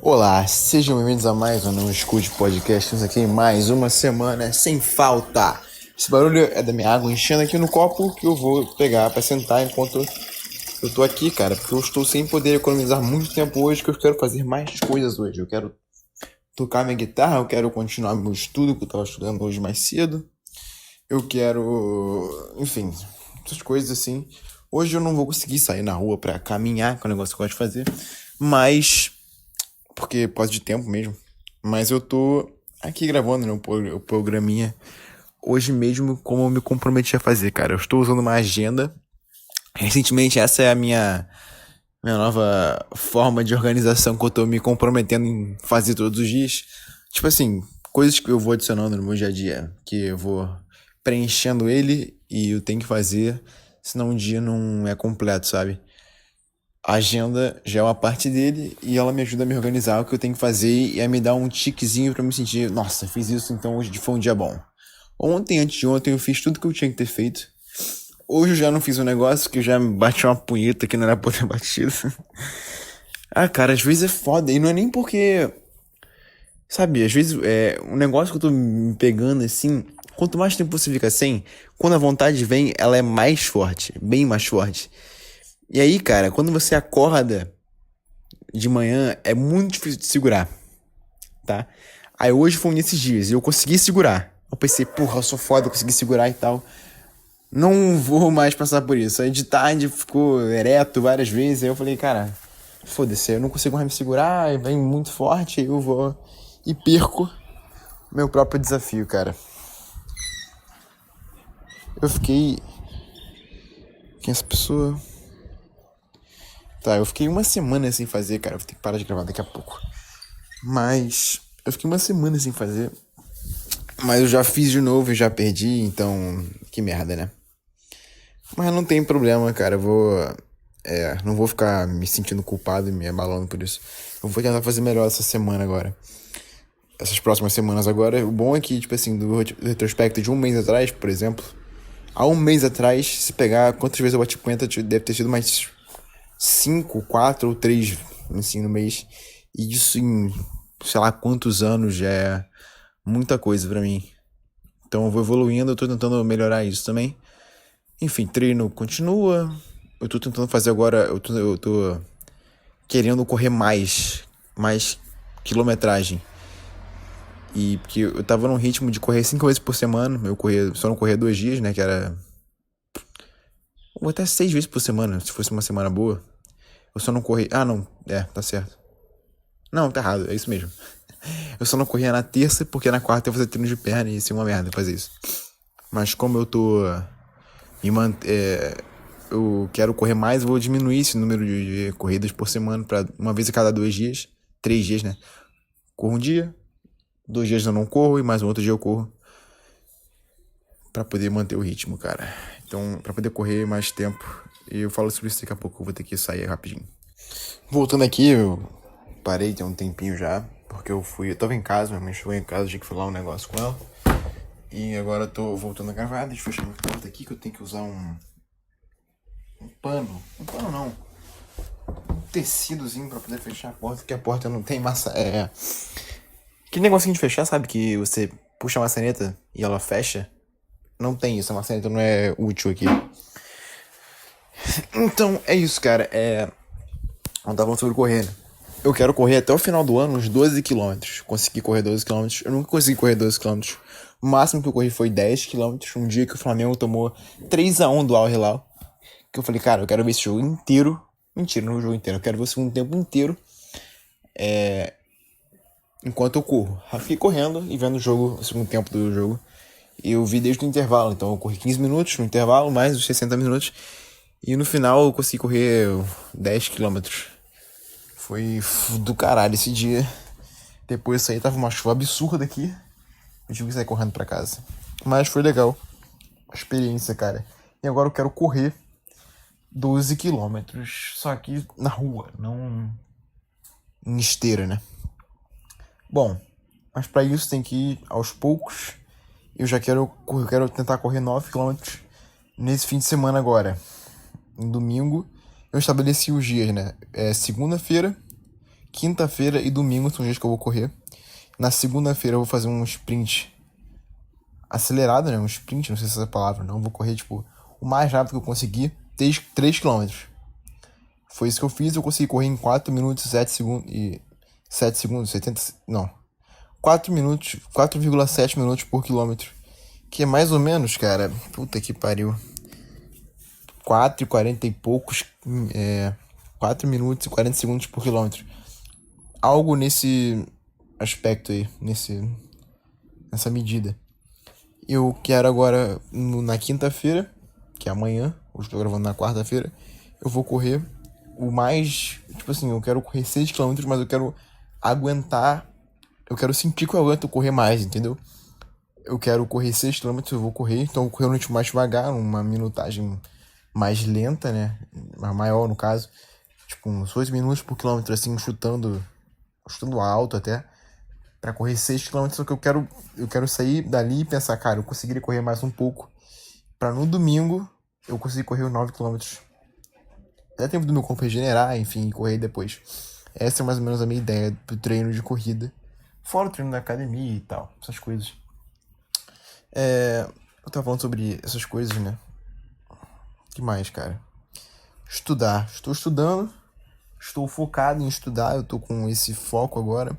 Olá, sejam bem-vindos a mais um Não Escute Podcast. Estamos aqui em mais uma semana sem falta. Esse barulho é da minha água enchendo aqui no copo que eu vou pegar pra sentar enquanto eu tô aqui, cara. Porque eu estou sem poder economizar muito tempo hoje, que eu quero fazer mais coisas hoje. Eu quero tocar minha guitarra, eu quero continuar meu estudo, que eu tava estudando hoje mais cedo. Eu quero, enfim, essas coisas assim. Hoje eu não vou conseguir sair na rua pra caminhar, que é um negócio que eu gosto de fazer. Mas porque pode de tempo mesmo. Mas eu tô aqui gravando, né, o programinha hoje mesmo, como eu me comprometi a fazer, cara. Eu estou usando uma agenda. Recentemente, essa é a minha nova forma de organização que eu tô me comprometendo em fazer todos os dias. Tipo assim, coisas que eu vou adicionando no meu dia a dia, que eu vou preenchendo ele e eu tenho que fazer, senão o dia não é completo, sabe? A agenda já é uma parte dele e ela me ajuda a me organizar o que eu tenho que fazer e a me dar um tiquezinho pra me sentir, nossa, fiz isso, então hoje foi um dia bom. Ontem, antes de ontem, eu fiz tudo que eu tinha que ter feito. Hoje eu já não fiz um negócio que eu já bati uma punheta que não era pra ter batido. Ah, cara, às vezes é foda. E não é nem porque, sabe, às vezes é um negócio que eu tô me pegando assim. Quanto mais tempo você fica sem, quando a vontade vem, ela é mais forte, bem mais forte. E aí, cara, quando você acorda de manhã é muito difícil de segurar, tá? Aí hoje foi um desses dias e eu consegui segurar. Eu pensei, porra, eu sou foda, eu consegui segurar e tal. Não vou mais passar por isso. Aí de tarde ficou ereto várias vezes. Aí eu falei, cara, foda-se, eu não consigo mais me segurar, aí vem muito forte, aí eu vou e perco meu próprio desafio, cara. Eu fiquei. Quem é essa pessoa? Tá, eu fiquei uma semana sem fazer, cara. Eu vou ter que parar de gravar daqui a pouco. Mas eu fiquei uma semana sem fazer. Mas eu já fiz de novo e já perdi, então. Que merda, né? Mas não tem problema, cara. Eu vou. Não vou ficar me sentindo culpado e me abalando por isso. Eu vou tentar fazer melhor essa semana agora. Essas próximas semanas agora. O bom é que, tipo assim, do retrospecto de um mês atrás, por exemplo. Há um mês atrás, se pegar quantas vezes eu bati punheta, deve ter sido mais 5, 4 ou 3 assim, no mês. E isso em sei lá quantos anos já é muita coisa pra mim. Então eu vou evoluindo, eu tô tentando melhorar isso também. Enfim, treino continua. Eu tô tentando fazer agora. Eu tô querendo correr mais quilometragem. E porque eu tava num ritmo de correr 5 vezes por semana. Eu corria, só não corria 2 dias, né? Que era. Ou até 6 vezes por semana, se fosse uma semana boa. Eu só não corri. Ah, não. Tá certo. Não, tá errado, é isso mesmo. Eu só não corria na terça, porque na quarta eu ia fazer treino de perna e ia ser uma merda fazer isso. Mas como eu tô eu quero correr mais, vou diminuir esse número de corridas por semana para uma vez a cada 2 dias, 3 dias, né? Corro um dia, 2 dias eu não corro e mais um outro dia eu corro para poder manter o ritmo, cara. Então, para poder correr mais tempo, e eu falo sobre isso daqui a pouco, eu vou ter que sair rapidinho. Voltando aqui, eu parei tem um tempinho já, porque eu tava em casa, minha mãe chegou em casa, tinha que falar um negócio com ela. E agora eu tô voltando a gravar, deixa eu fechar minha porta aqui que eu tenho que usar um pano. Um pano não. Um tecidozinho pra poder fechar a porta, porque a porta não tem massa. Que negocinho de fechar, sabe? Que você puxa a maçaneta e ela fecha. Não tem isso, a maçaneta não é útil aqui. Então, é isso, cara. Eu tava falando sobre correr, né? Eu quero correr até o final do ano uns 12 quilômetros. Consegui correr 12 quilômetros. Eu nunca consegui correr 12 quilômetros. O máximo que eu corri foi 10 quilômetros. Um dia que o Flamengo tomou 3-1 do Al Hilal. Que eu falei, cara, eu quero ver esse jogo inteiro. Mentira, não o jogo inteiro. Eu quero ver o segundo tempo inteiro. Enquanto eu corro. Eu fiquei correndo e vendo o segundo tempo do jogo. E eu vi desde o intervalo. Então eu corri 15 minutos no intervalo, mais os 60 minutos. E no final eu consegui correr 10 quilômetros. Foi do caralho esse dia. Depois disso aí tava uma chuva absurda aqui. Eu tive que sair correndo pra casa. Mas foi legal. A experiência, cara. E agora eu quero correr 12 quilômetros. Só que na rua, não em esteira, né? Bom, mas pra isso tem que ir aos poucos. Eu quero tentar correr 9 quilômetros nesse fim de semana agora. No domingo, eu estabeleci os dias, né? Segunda-feira, quinta-feira e domingo são os dias que eu vou correr. Na segunda-feira eu vou fazer um sprint acelerado, né? Um sprint, não sei se é essa palavra, não. Eu vou correr, tipo, o mais rápido que eu conseguir, 3 km. Foi isso que eu fiz, eu consegui correr em 4 minutos e 7 segundos. 7 segundos, 70. Não. 4 minutos, 4,7 minutos por quilômetro. Que é mais ou menos, cara. Puta que pariu. 4 e 40 e poucos. 4 minutos e 40 segundos por quilômetro. Algo nesse aspecto aí, nessa medida. Eu quero agora, na quinta-feira, que é amanhã, eu estou gravando na quarta-feira, eu vou correr o mais. Tipo assim, eu quero correr 6 km, mas eu quero aguentar. Eu quero sentir que eu aguento correr mais, entendeu? Eu quero correr 6 km, eu vou correr, então eu vou correr um ritmo mais devagar, uma minutagem mais lenta, né? Maior no caso. Tipo, uns 8 minutos por quilômetro, assim, chutando alto até. Pra correr 6 km, só que eu quero sair dali e pensar, cara, eu conseguiria correr mais um pouco. Pra no domingo eu conseguir correr os 9 km. Dá tempo do meu corpo regenerar, enfim, e correr depois. Essa é mais ou menos a minha ideia do treino de corrida. Fora o treino da academia e tal, essas coisas. Eu tava falando sobre essas coisas, né? O que mais, cara? Estudar. Estou estudando. Estou focado em estudar. Eu tô com esse foco agora.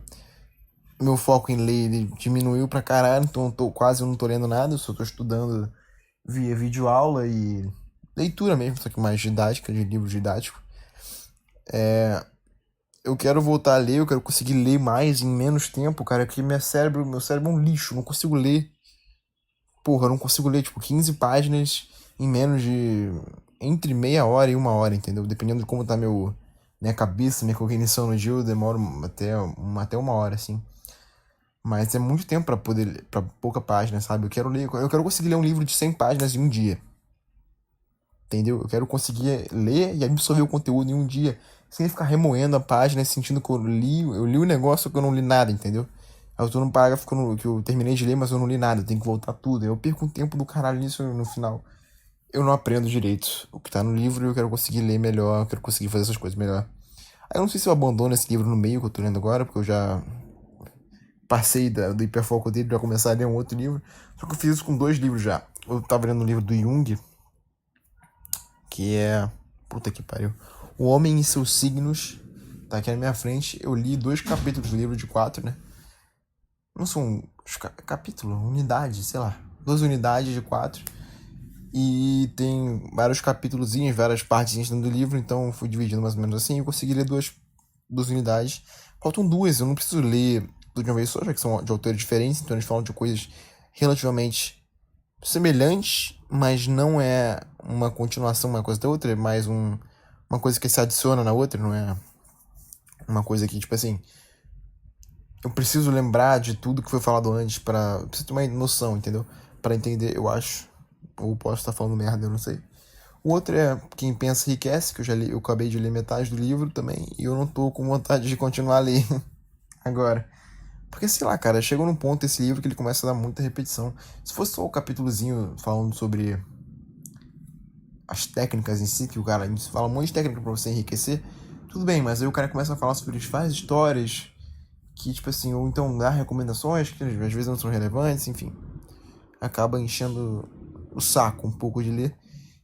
Meu foco em ler ele diminuiu pra caralho. Então eu não tô lendo nada. Eu só tô estudando via videoaula e leitura mesmo. Só que mais didática, de livro didático. Eu quero voltar a ler. Eu quero conseguir ler mais em menos tempo, cara. Porque meu cérebro é um lixo. Eu não consigo ler. Porra, eu não consigo ler, tipo, 15 páginas em menos de... Entre meia hora e 1 hora, entendeu? Dependendo de como tá minha cabeça, minha cognição no dia, eu demoro até 1 hora, assim. Mas é muito tempo pra pouca página, sabe? Eu quero conseguir ler um livro de 100 páginas em um dia. Entendeu? Eu quero conseguir ler e absorver o conteúdo em um dia, sem ficar remoendo a página, sentindo que eu li o negócio que eu não li nada, entendeu? Aí eu tô num parágrafo que eu terminei de ler, mas eu não li nada, eu tenho que voltar tudo. Eu perco um tempo do caralho nisso no final. Eu não aprendo direito o que tá no livro e eu quero conseguir ler melhor, eu quero conseguir fazer essas coisas melhor. Aí eu não sei se eu abandono esse livro no meio que eu tô lendo agora, porque eu já passei do hiperfoco dele pra começar a ler um outro livro. Só que eu fiz isso com 2 livros já. Eu tava lendo um livro do Jung, que é... Puta que pariu. O Homem e Seus Signos. Tá aqui na minha frente. Eu li 2 capítulos do livro de 4, né? Não são capítulo, unidade, sei lá. 2 unidades de 4. E tem vários capítulozinhos, várias partes dentro do livro. Então eu fui dividindo mais ou menos assim. E eu consegui ler 2 unidades. Faltam 2, eu não preciso ler tudo de uma vez só, já que são de autores diferentes. Então eles falam de coisas relativamente semelhantes, mas não é uma continuação uma coisa da outra, é mais uma coisa que se adiciona na outra, não é uma coisa que, tipo assim, eu preciso lembrar de tudo que foi falado antes pra você ter uma noção, entendeu? Pra entender, eu acho. Ou posso estar falando merda, eu não sei. O outro é Quem Pensa Enriquece, que eu acabei de ler metade do livro também, e eu não tô com vontade de continuar a ler agora. Porque, sei lá, cara, chegou num ponto esse livro que ele começa a dar muita repetição. Se fosse só o capítulozinho falando sobre as técnicas em si, que o cara fala um monte de técnica pra você enriquecer, tudo bem, mas aí o cara começa a falar sobre várias histórias que, tipo assim, ou então dar recomendações que às vezes não são relevantes, enfim. Acaba enchendo o saco um pouco de ler.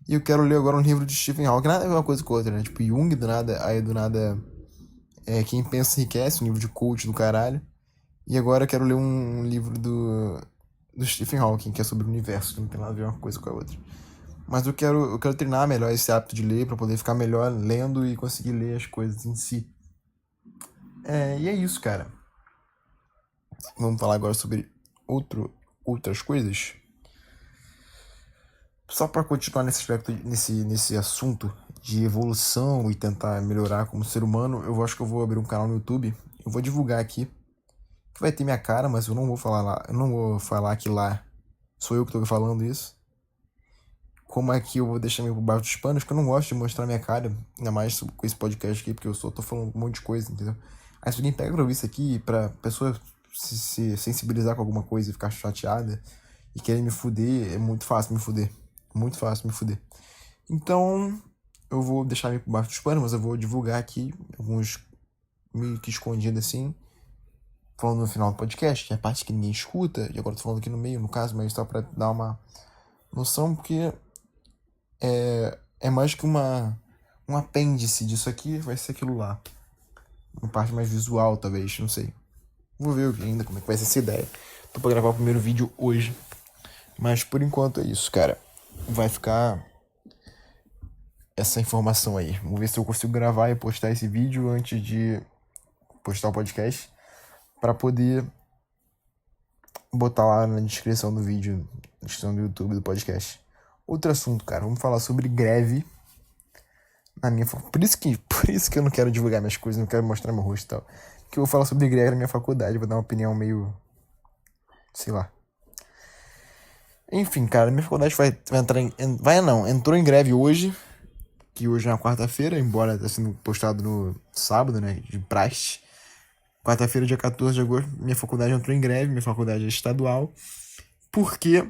E eu quero ler agora um livro de Stephen Hawking, nada a ver uma coisa com outra, né? Tipo, Jung, do nada, aí do nada Quem Pensa Enriquece, um livro de coach do caralho. E agora eu quero ler um livro do Stephen Hawking, que é sobre o universo, que não tem nada a ver uma coisa com a outra. Mas eu quero treinar melhor esse hábito de ler pra poder ficar melhor lendo e conseguir ler as coisas em si. E é isso, cara. Vamos falar agora sobre outras coisas. Só pra continuar nesse aspecto, nesse assunto de evolução e tentar melhorar como ser humano, eu acho que eu vou abrir um canal no YouTube. Eu vou divulgar aqui, que vai ter minha cara, mas eu não vou falar lá. Eu não vou falar que lá sou eu que tô falando isso. Como é que eu vou deixar meio por baixo dos panos? Porque eu não gosto de mostrar minha cara, ainda mais com esse podcast aqui, porque eu só tô falando um monte de coisa, entendeu? Aí se alguém pega pra ouvir isso aqui, pra pessoa se sensibilizar com alguma coisa e ficar chateada e querer me fuder, é muito fácil me fuder. Muito fácil me fuder. Então, eu vou deixar meio por baixo dos panos, mas eu vou divulgar aqui alguns meio que escondido assim, falando no final do podcast, que é a parte que ninguém escuta, e agora eu tô falando aqui no meio, no caso, mas só pra dar uma noção, porque é mais que um apêndice disso aqui, vai ser aquilo lá. Uma parte mais visual, talvez, não sei. Vou ver ainda como é que vai ser essa ideia. Tô pra gravar o primeiro vídeo hoje. Mas por enquanto é isso, cara. Vai ficar essa informação aí. Vamos ver se eu consigo gravar e postar esse vídeo antes de postar o podcast. Pra poder botar lá na descrição do vídeo, na descrição do YouTube, do podcast. Outro assunto, cara. Vamos falar sobre greve na minha faculdade. Por isso que eu não quero divulgar minhas coisas, não quero mostrar meu rosto e tal. Que eu vou falar sobre greve na minha faculdade, vou dar uma opinião meio, sei lá. Enfim, cara, minha faculdade vai entrar entrou em greve hoje, que hoje é uma quarta-feira, embora tenha sido postado no sábado, né, de praxe. Quarta-feira, dia 14 de agosto, minha faculdade entrou em greve, minha faculdade é estadual, porque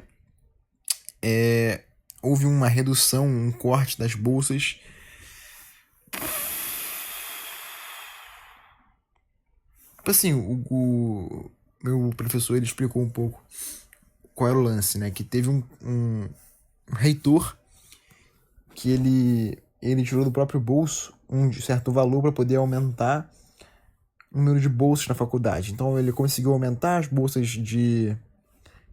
houve uma redução, um corte das bolsas. Assim, o meu professor, ele explicou um pouco qual era o lance, né? Que teve um reitor que ele tirou do próprio bolso um certo valor para poder aumentar o número de bolsas na faculdade. Então ele conseguiu aumentar as bolsas de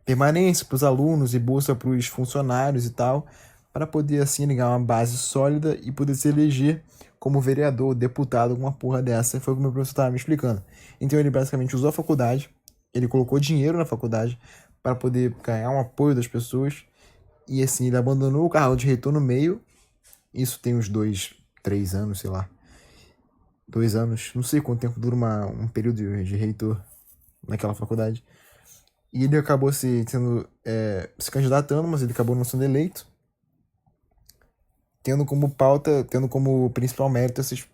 permanência para os alunos e bolsa para os funcionários e tal, para poder assim ligar uma base sólida e poder se eleger como vereador, deputado, alguma porra dessa. Foi o que o meu professor estava me explicando. Então ele basicamente usou a faculdade, ele colocou dinheiro na faculdade para poder ganhar um apoio das pessoas, e assim ele abandonou o cargo de reitor no meio. Isso tem uns 3 anos, sei lá. 2 anos, não sei quanto tempo dura um período de reitor naquela faculdade. E ele acabou se candidatando, mas ele acabou não sendo eleito, tendo como principal mérito esse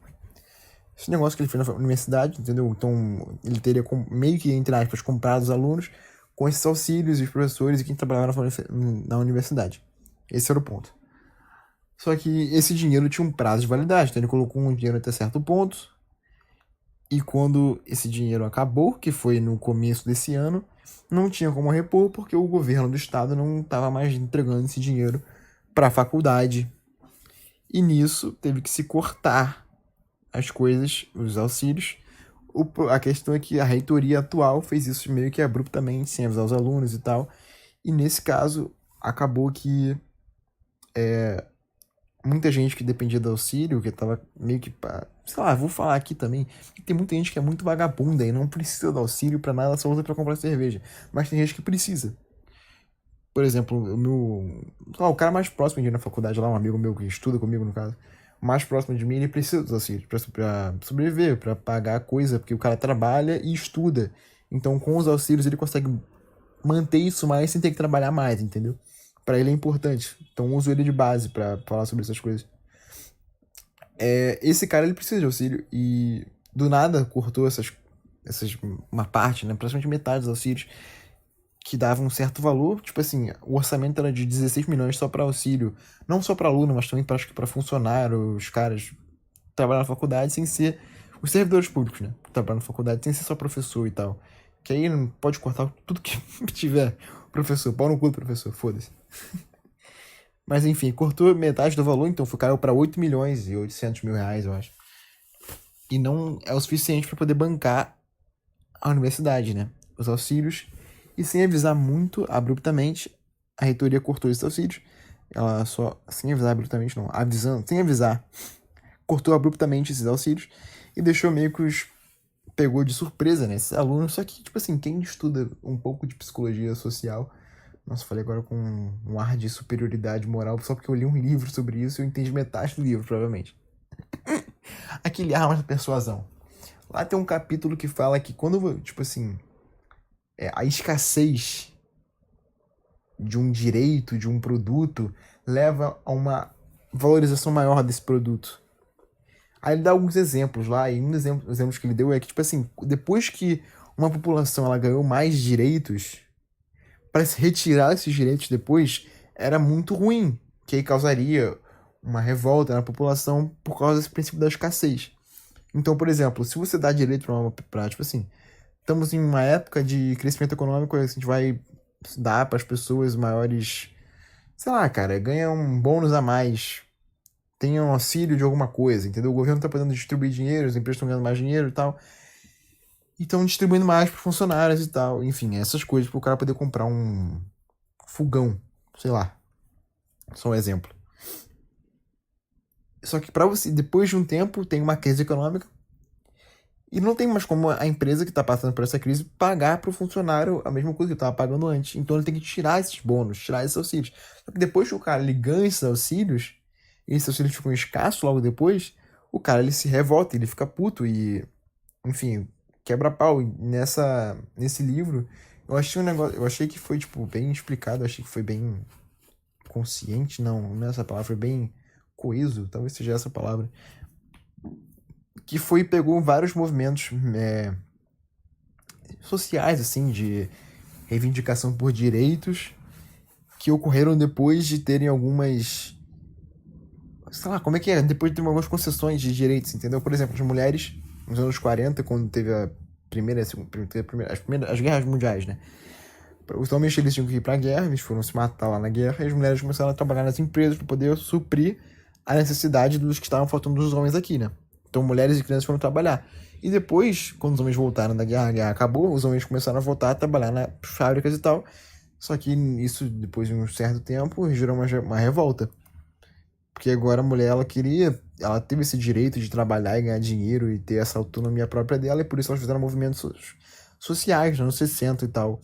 negócio que ele fez na universidade, entendeu? Então ele teria meio que, entre aspas, comprado os alunos com esses auxílios, e os professores e quem trabalhava na universidade. Esse era o ponto. Só que esse dinheiro tinha um prazo de validade, então ele colocou um dinheiro até certo ponto, e quando esse dinheiro acabou, que foi no começo desse ano, não tinha como repor, porque o governo do estado não estava mais entregando esse dinheiro para a faculdade. E nisso teve que se cortar as coisas, os auxílios. A questão é que a reitoria atual fez isso meio que abruptamente, sem avisar os alunos e tal. E nesse caso, acabou que muita gente que dependia do auxílio, que tava meio que, sei lá, vou falar aqui também, que tem muita gente que é muito vagabunda e não precisa do auxílio pra nada, só usa pra comprar cerveja. Mas tem gente que precisa. Por exemplo, o cara mais próximo de mim na faculdade lá, um amigo meu que estuda comigo, no caso, mais próximo de mim, ele precisa dos auxílios pra sobreviver, pra pagar a coisa, porque o cara trabalha e estuda. Então, com os auxílios, ele consegue manter isso mais sem ter que trabalhar mais, entendeu? Pra ele é importante. Então, uso ele de base pra falar sobre essas coisas. Esse cara, ele precisa de auxílio e do nada cortou uma parte, né? Praticamente metade dos auxílios, que dava um certo valor. Tipo assim, o orçamento era de 16 milhões só para auxílio, não só para aluno, mas também acho que para funcionário, os caras trabalham na faculdade sem ser os servidores públicos, né? Trabalham na faculdade sem ser só professor e tal. Que aí não pode cortar tudo que tiver professor, pau no cu do professor, foda-se. Mas enfim, cortou metade do valor, então caiu para 8 milhões e 800 mil reais, eu acho. E não é o suficiente para poder bancar a universidade, né? Os auxílios. E sem avisar muito abruptamente, a reitoria cortou esses auxílios. Ela só, sem avisar abruptamente, não, avisando, sem avisar, cortou abruptamente esses auxílios e deixou meio que pegou de surpresa, né, esses alunos. Só que, tipo assim, quem estuda um pouco de psicologia social, nossa, falei agora com um ar de superioridade moral, só porque eu li um livro sobre isso e eu entendi metade do livro, provavelmente. Aquele Armas da Persuasão. Lá tem um capítulo que fala que quando, tipo assim, a escassez de um direito, de um produto, leva a uma valorização maior desse produto. Aí ele dá alguns exemplos lá, e um dos exemplos que ele deu é que, tipo assim, depois que uma população ela ganhou mais direitos, para se retirar esses direitos depois, era muito ruim, que aí causaria uma revolta na população por causa desse princípio da escassez. Então, por exemplo, se você dá direito pra tipo assim, estamos em uma época de crescimento econômico, a gente vai dar para as pessoas maiores, sei lá, cara, ganha um bônus a mais, tenha um auxílio de alguma coisa, entendeu? O governo tá podendo distribuir dinheiro, as empresas estão ganhando mais dinheiro e tal, e estão distribuindo mais para funcionários e tal, enfim, essas coisas para o cara poder comprar um fogão, sei lá, só um exemplo. Só que para você, depois de um tempo, tem uma crise econômica e não tem mais como a empresa que está passando por essa crise pagar para o funcionário a mesma coisa que estava pagando antes. Então ele tem que tirar esses bônus, tirar esses auxílios. Só que depois que o cara ele ganha esses auxílios, e esses auxílios ficam escassos logo depois, o cara ele se revolta, ele fica puto e, enfim, quebra pau. E nesse livro, eu achei um negócio, eu achei que foi tipo bem explicado, eu achei que foi bem consciente, não é essa palavra, foi bem coeso, talvez seja essa palavra, que foi pegou vários movimentos sociais, assim, de reivindicação por direitos que ocorreram depois de terem algumas, sei lá, como é que é? Depois de ter algumas concessões de direitos, entendeu? Por exemplo, as mulheres, nos anos 40, quando teve a primeira, as guerras mundiais, né? Os homens eles tinham que ir pra guerra, eles foram se matar lá na guerra, e as mulheres começaram a trabalhar nas empresas para poder suprir a necessidade dos que estavam faltando dos homens aqui, né? Então mulheres e crianças foram trabalhar. E depois, quando os homens voltaram da guerra, a guerra acabou, os homens começaram a voltar a trabalhar nas fábricas e tal. Só que isso, depois de um certo tempo, gerou uma revolta. Porque agora a mulher, ela teve esse direito de trabalhar e ganhar dinheiro e ter essa autonomia própria dela, e por isso elas fizeram movimentos sociais, nos anos 60 e tal.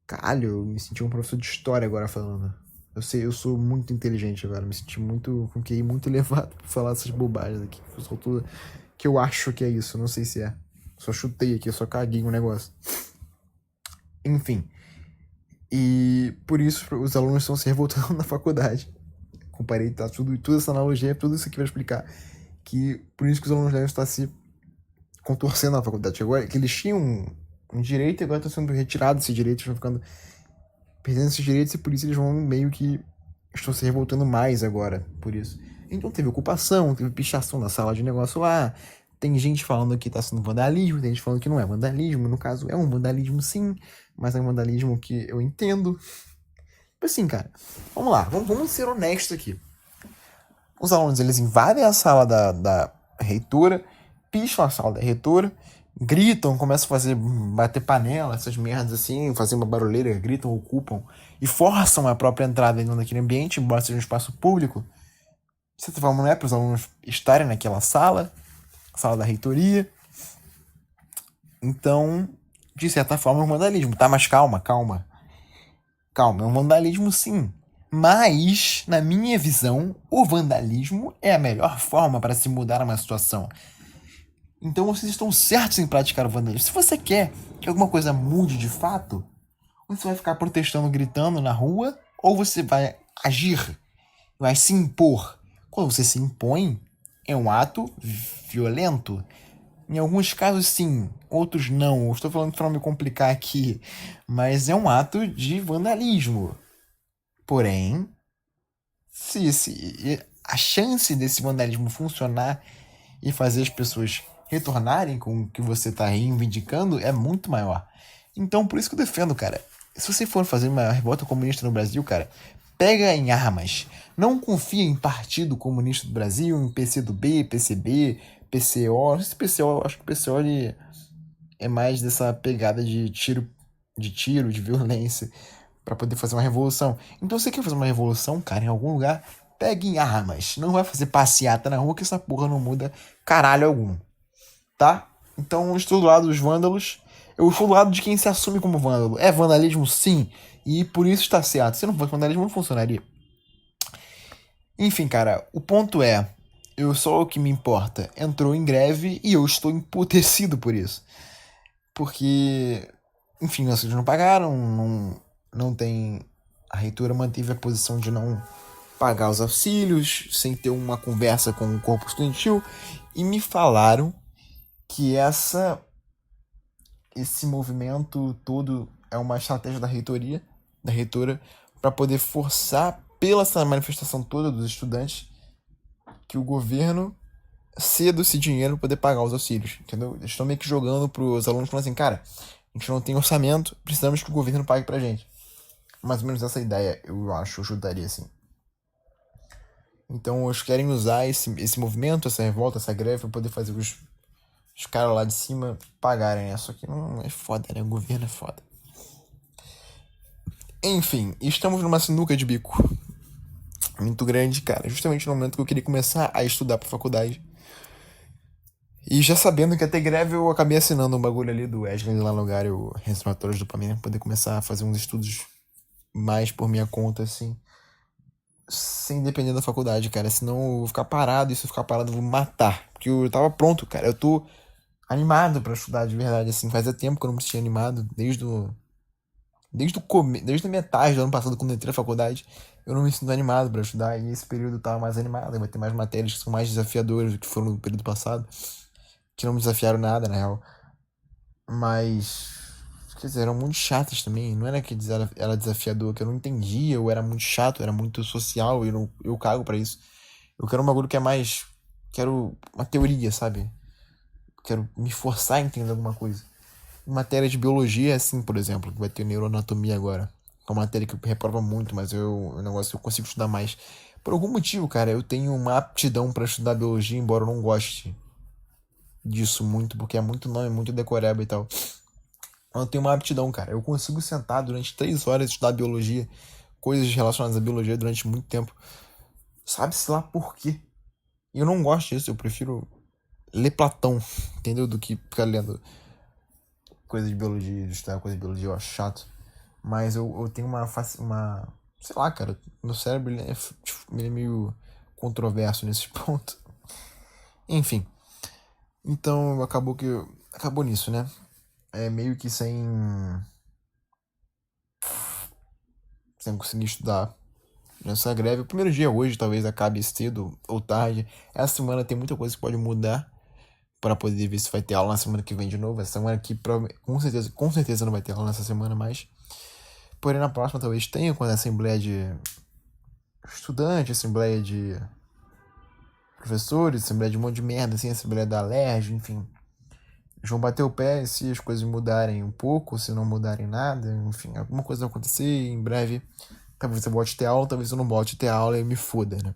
Caralho, eu me senti um professor de história agora falando. Eu sei, eu sou muito inteligente agora, me senti muito com QI muito elevado pra falar essas bobagens aqui. Só tudo que eu acho que é isso, não sei se é. Só chutei aqui, só caguei um negócio. Enfim. E por isso os alunos estão se revoltando na faculdade. Comparei, tá? Toda essa analogia, tudo isso aqui vai explicar. Que por isso que os alunos devem estar se contorcendo na faculdade. Agora que eles tinham um direito e agora estão sendo retirados esses direitos, estão ficando perdendo esses direitos e por isso eles vão meio que estão se revoltando mais agora por isso. Então teve ocupação, teve pichação na sala de negócio lá, tem gente falando que tá sendo vandalismo, tem gente falando que não é vandalismo, no caso é um vandalismo sim, mas é um vandalismo que eu entendo. Assim, cara, vamos lá, vamos ser honestos aqui. Os alunos, eles invadem a sala da reitora, picham a sala da reitora, gritam, começam a bater panela, essas merdas assim, fazer uma barulheira, gritam, ocupam e forçam a própria entrada dentro daquele ambiente, embora seja um espaço público. De certa forma, não é para os alunos estarem naquela sala da reitoria. Então, de certa forma, é um vandalismo. Tá, mas calma. É um vandalismo sim. Mas, na minha visão, o vandalismo é a melhor forma para se mudar uma situação. Então vocês estão certos em praticar o vandalismo. Se você quer que alguma coisa mude de fato, você vai ficar protestando, gritando na rua, ou você vai agir, vai se impor. Quando você se impõe, é um ato violento. Em alguns casos sim, outros não. Eu estou falando para não me complicar aqui, mas é um ato de vandalismo. Porém, se a chance desse vandalismo funcionar e fazer as pessoas retornarem com o que você está reivindicando é muito maior. Então, por isso que eu defendo, cara. Se você for fazer uma revolta comunista no Brasil, cara, pega em armas. Não confia em Partido Comunista do Brasil, em PCdoB, PCB, PCO. Não sei se PCO, acho que o PCO ele é mais dessa pegada de tiro, de violência, para poder fazer uma revolução. Então, se você quer fazer uma revolução, cara, em algum lugar, pegue em armas. Não vai fazer passeata na rua que essa porra não muda caralho algum. Tá? Então eu estou do lado dos vândalos. Eu estou do lado de quem se assume como vândalo. É vandalismo? Sim. E por isso está certo. Se não fosse vandalismo, não funcionaria. Enfim, cara, o ponto é, só o que me importa, entrou em greve e eu estou emputecido por isso. Porque, enfim, vocês não pagaram, não tem... A reitora manteve a posição de não pagar os auxílios, sem ter uma conversa com o corpo estudantil, e me falaram que esse movimento todo é uma estratégia da reitora, para poder forçar, pela essa manifestação toda dos estudantes, que o governo cedo esse dinheiro pra poder pagar os auxílios, entendeu? Eles estão meio que jogando pros alunos falando assim, cara, a gente não tem orçamento, precisamos que o governo pague pra gente. Mais ou menos essa ideia, eu acho, eu chutaria assim. Então eles querem usar esse movimento, essa revolta, essa greve pra poder fazer os caras lá de cima pagarem, né? Só que não é foda, né? O governo é foda. Enfim, estamos numa sinuca de bico muito grande, cara. Justamente no momento que eu queria começar a estudar pra faculdade. E já sabendo que ia ter greve, eu acabei assinando um bagulho ali do Wesley lá no lugar, o Reservatórios do Dopamina, pra poder começar a fazer uns estudos mais por minha conta, assim. Sem depender da faculdade, cara. Senão eu vou ficar parado, e se eu ficar parado eu vou me matar. Porque eu tava pronto, cara. Eu tô animado pra estudar de verdade, assim. Fazia tempo que eu não me sentia animado, desde a metade do ano passado, quando eu entrei na faculdade, eu não me sinto animado pra estudar. E esse período eu tava mais animado. Vai ter mais matérias que são mais desafiadoras do que foram no período passado. Que não me desafiaram nada, na real. Mas. Quer dizer, eram muito chatas também. Não era que era desafiador, que eu não entendia, ou era muito chato, era muito social, e eu cago pra isso. Eu quero um bagulho que é mais. Quero uma teoria, sabe? Quero me forçar a entender alguma coisa. Em matéria de biologia, assim, por exemplo, que vai ter neuroanatomia agora. É uma matéria que reprova muito, mas é um negócio que eu consigo estudar mais. Por algum motivo, cara, eu tenho uma aptidão pra estudar biologia, embora eu não goste disso muito, porque é muito nome, muito decoreba e tal. Eu tenho uma aptidão, cara. Eu consigo sentar durante 3 horas e estudar biologia, coisas relacionadas à biologia durante muito tempo. Sabe-se lá por quê? E eu não gosto disso, eu prefiro ler Platão, entendeu? Do que ficar lendo coisas de biologia, estudar coisas de biologia, eu acho chato. Mas eu tenho uma. Sei lá, cara. Meu cérebro ele é meio controverso nesse ponto. Enfim. Então acabou que. Acabou nisso, né? É meio que sem conseguir estudar nessa greve. O primeiro dia hoje talvez acabe cedo ou tarde. Essa semana tem muita coisa que pode mudar para poder ver se vai ter aula na semana que vem de novo. Essa semana aqui com certeza não vai ter aula nessa semana mais. Porém na próxima talvez tenha, quando a assembleia de estudante, assembleia de professores, assembleia de um monte de merda, assim, assembleia da Alerj, enfim. Eles vão bater o pé se as coisas mudarem um pouco, se não mudarem nada, enfim, alguma coisa vai acontecer em breve. Talvez eu volte a ter aula, talvez eu não volte a ter aula e me foda, né?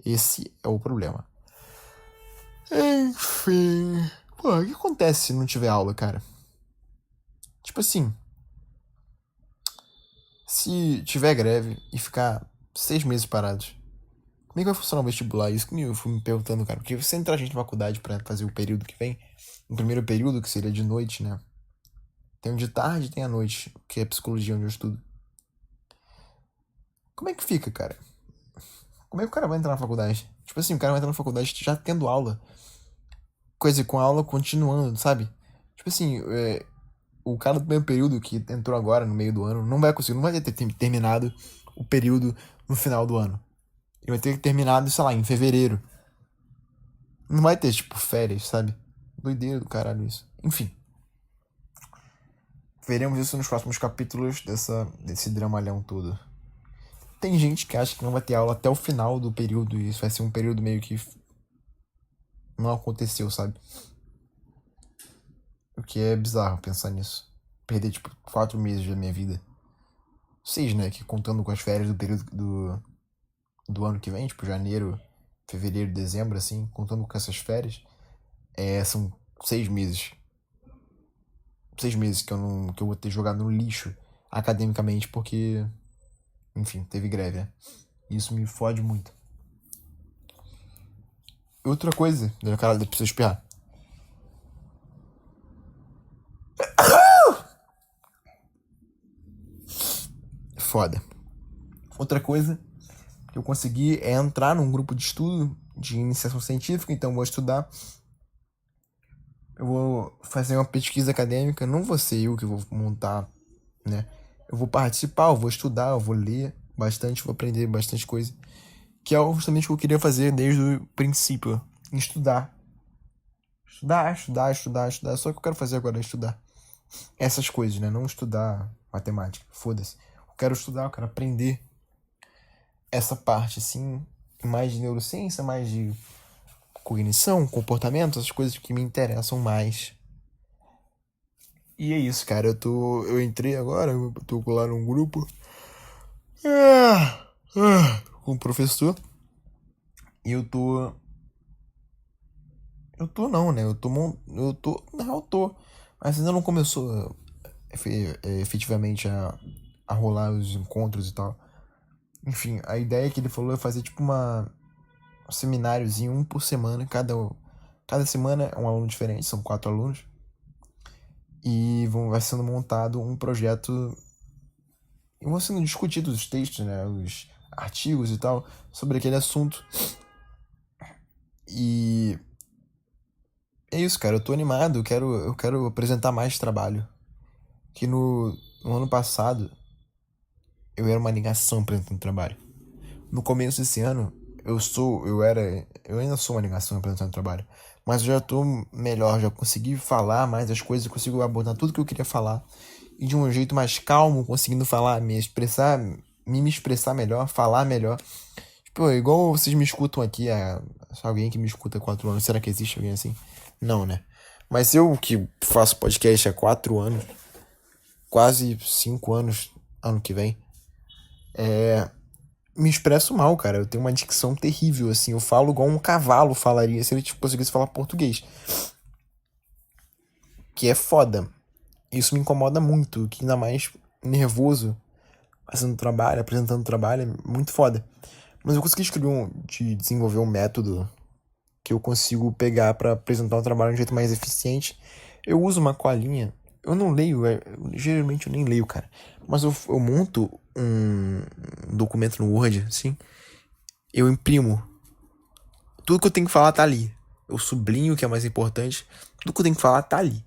Esse é o problema. Enfim. Pô, o que acontece se não tiver aula, cara? Tipo assim, se tiver greve e ficar 6 meses parados, como é que vai funcionar o vestibular? Isso que eu fui me perguntando, cara. Porque você entrar a gente na faculdade pra fazer o período que vem, no primeiro período, que seria de noite, né? Tem o de tarde e tem a noite, que é psicologia onde eu estudo. Como é que fica, cara? Como é que o cara vai entrar na faculdade? Tipo assim, o cara vai entrar na faculdade já tendo aula. Coisa com a aula continuando, sabe? Tipo assim, o cara do primeiro período que entrou agora no meio do ano não vai conseguir, não vai ter terminado o período no final do ano. Ele vai ter terminado, sei lá, em fevereiro. Não vai ter, tipo, férias, sabe? Doideira do caralho isso. Enfim. Veremos isso nos próximos capítulos desse dramalhão todo. Tem gente que acha que não vai ter aula até o final do período e isso vai ser um período meio que não aconteceu, sabe? O que é bizarro pensar nisso. Perder, tipo, 4 meses da minha vida. 6, né? Que contando com as férias do período do ano que vem, tipo, janeiro, fevereiro, dezembro, assim, contando com essas férias, são 6 meses. 6 meses que eu vou ter jogado no lixo academicamente porque, enfim, teve greve, né? Isso me fode muito. Outra coisa, cara, eu preciso espirrar. Foda. Outra coisa que eu consegui é entrar num grupo de estudo de iniciação científica, então eu vou estudar. Eu vou fazer uma pesquisa acadêmica, não vou ser eu que vou montar, né? Eu vou participar, eu vou estudar, eu vou ler bastante, vou aprender bastante coisa. Que é justamente o que eu queria fazer desde o princípio. Estudar. Estudar. Só que eu quero fazer agora é estudar essas coisas, né? Não estudar matemática. Foda-se. Eu quero estudar, eu quero aprender essa parte, assim. Mais de neurociência, mais de cognição, comportamento, essas coisas que me interessam mais. E é isso, cara. Eu entrei agora, eu tô lá num grupo com o professor. E eu tô não, né? Na real, eu tô. Mas ainda não começou efetivamente a rolar os encontros e tal. Enfim, a ideia que ele falou é fazer tipo um semináriozinho, um por semana. Cada semana é um aluno diferente, são 4 alunos. E vai sendo montado um projeto. E vão sendo discutidos os textos, né? Os artigos e tal, sobre aquele assunto. E é isso, cara. Eu tô animado, eu quero apresentar mais trabalho. Que no ano passado eu era uma negação apresentando trabalho. No começo desse ano, eu ainda sou uma negação apresentando trabalho. Mas eu já tô melhor, já consegui falar mais as coisas, consigo abordar tudo que eu queria falar. E de um jeito mais calmo, conseguindo falar, me expressar melhor, falar melhor. Tipo, igual vocês me escutam aqui, alguém que me escuta há 4 anos, será que existe alguém assim? Não, né? Mas eu que faço podcast há 4 anos, quase 5 anos, ano que vem, me expresso mal, cara. Eu tenho uma dicção terrível, assim. Eu falo igual um cavalo falaria se ele tipo, conseguisse falar português. Que é foda. Isso me incomoda muito, que ainda mais nervoso, fazendo trabalho, apresentando trabalho, é muito foda. Mas eu consegui desenvolver um método que eu consigo pegar pra apresentar o trabalho de um jeito mais eficiente. Eu uso uma colinha. Eu não leio, geralmente eu nem leio, cara. Mas eu monto um documento no Word, assim. Eu imprimo. Tudo que eu tenho que falar tá ali. Eu sublinho o que é mais importante. Tudo que eu tenho que falar tá ali.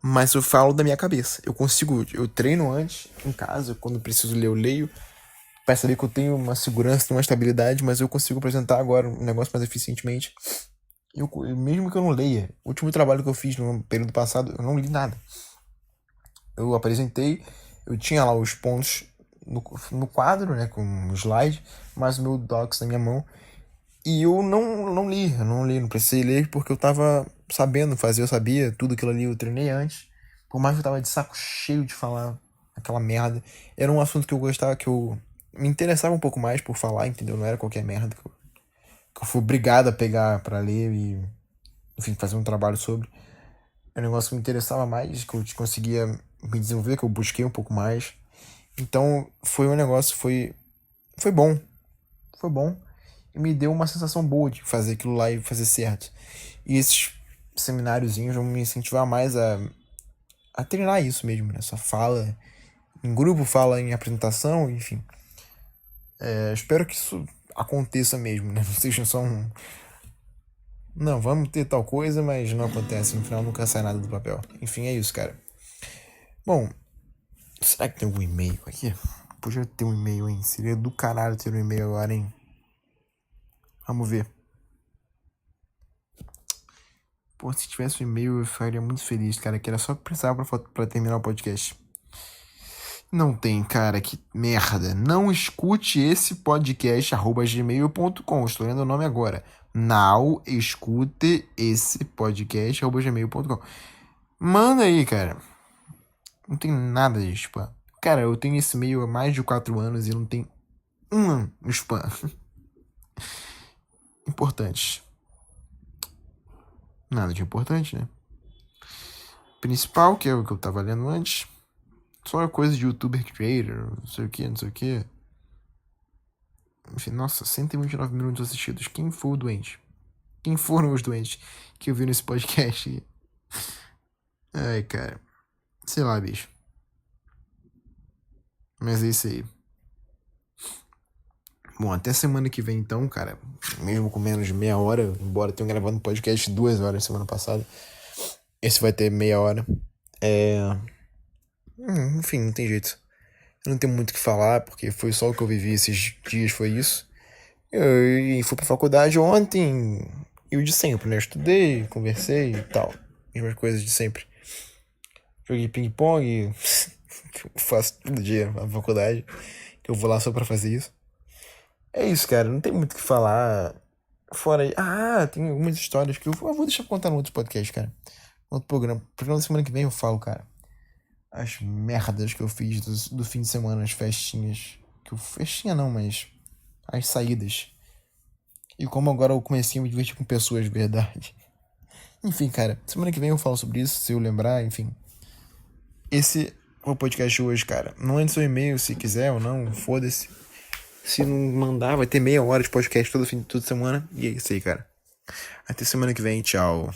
Mas eu falo da minha cabeça. Eu treino antes, em casa, quando preciso ler, eu leio. Pra saber que eu tenho uma segurança, uma estabilidade, mas eu consigo apresentar agora um negócio mais eficientemente. Mesmo que eu não leia, o último trabalho que eu fiz no período passado, eu não li nada. Eu apresentei, eu tinha lá os pontos no quadro, né, com um slide, mas o meu docs na minha mão. E eu não li, não precisei ler porque eu tava sabendo fazer, eu sabia tudo aquilo ali, eu treinei antes. Por mais que eu tava de saco cheio de falar aquela merda, era um assunto que eu gostava, que eu me interessava um pouco mais por falar, entendeu? Não era qualquer merda que eu fui obrigado a pegar pra ler e, enfim, fazer um trabalho sobre. Era um negócio que me interessava mais, que eu conseguia me desenvolver, que eu busquei um pouco mais. Então, foi bom, foi bom. E me deu uma sensação boa de fazer aquilo lá e fazer certo. E esses semináriozinhos vão me incentivar mais a treinar isso mesmo, né? Essa fala em grupo, fala em apresentação, enfim. Espero que isso aconteça mesmo, né? Não seja só um. Não, vamos ter tal coisa, mas não acontece. No final nunca sai nada do papel. Enfim, é isso, cara. Bom, será que tem algum e-mail aqui? Podia ter um e-mail, hein? Seria do caralho ter um e-mail agora, hein? Vamos ver. Pô, se tivesse um e-mail eu ficaria muito feliz, cara. Que era só que precisava pra terminar o podcast. Não tem, cara, que merda. Não escute esse podcast @gmail.com. Estou lendo o nome agora. Não escute esse podcast @gmail.com. Manda aí, cara. Não tem nada de spam. Cara, eu tenho esse e-mail há mais de 4 anos e não tem um spam. Importante. Nada de importante, né? Principal, que é o que eu tava lendo antes. Só coisa de youtuber creator, não sei o que, não sei o que. Enfim, nossa, 129 minutos assistidos. Quem foi o doente? Quem foram os doentes que eu vi nesse podcast? Ai, cara. Sei lá, bicho. Mas é isso aí. Bom, até semana que vem então, cara. Mesmo com menos de meia hora, embora tenha gravado um podcast 2 horas semana passada. Esse vai ter meia hora. Enfim, não tem jeito. Eu não tenho muito o que falar, porque foi só o que eu vivi esses dias, foi isso. Eu fui pra faculdade ontem, e o de sempre, né? Estudei, conversei e tal. Mesmas coisas de sempre. Joguei ping-pong, faço todo dia na faculdade, que eu vou lá só pra fazer isso. É isso, cara, não tem muito o que falar. Fora aí. Ah, tem algumas histórias que eu vou deixar pra contar no outro podcast, cara. No outro programa. Programa da semana que vem eu falo, cara. As merdas que eu fiz do fim de semana, as festinhas. Festinha não, mas. As saídas. E como agora eu comecei a me divertir com pessoas de verdade. Enfim, cara. Semana que vem eu falo sobre isso, se eu lembrar, enfim. Esse é o podcast de hoje, cara. Não mande seu e-mail se quiser ou não, foda-se. Se não mandar, vai ter meia hora de podcast toda semana. E é isso aí, cara. Até semana que vem, tchau.